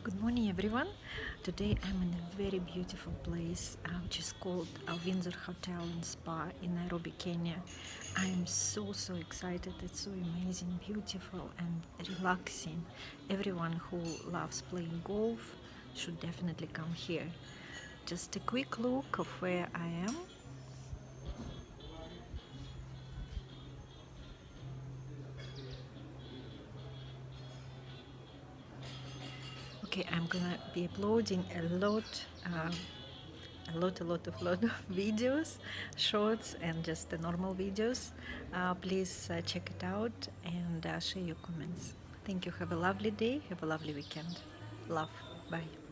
Good morning, everyone. Today I'm in a very beautiful place which is called Windsor Hotel and Spa in Nairobi, Kenya. I'm so excited. It's so amazing, beautiful, and relaxing. Everyone who loves playing golf should definitely come here. Just a quick look of where I am. Okay, I'm gonna be uploading a lot of videos, shorts, and just the normal videos. Please check it out and share your comments. Thank you. Have a lovely day. Have a lovely weekend. Love. Bye.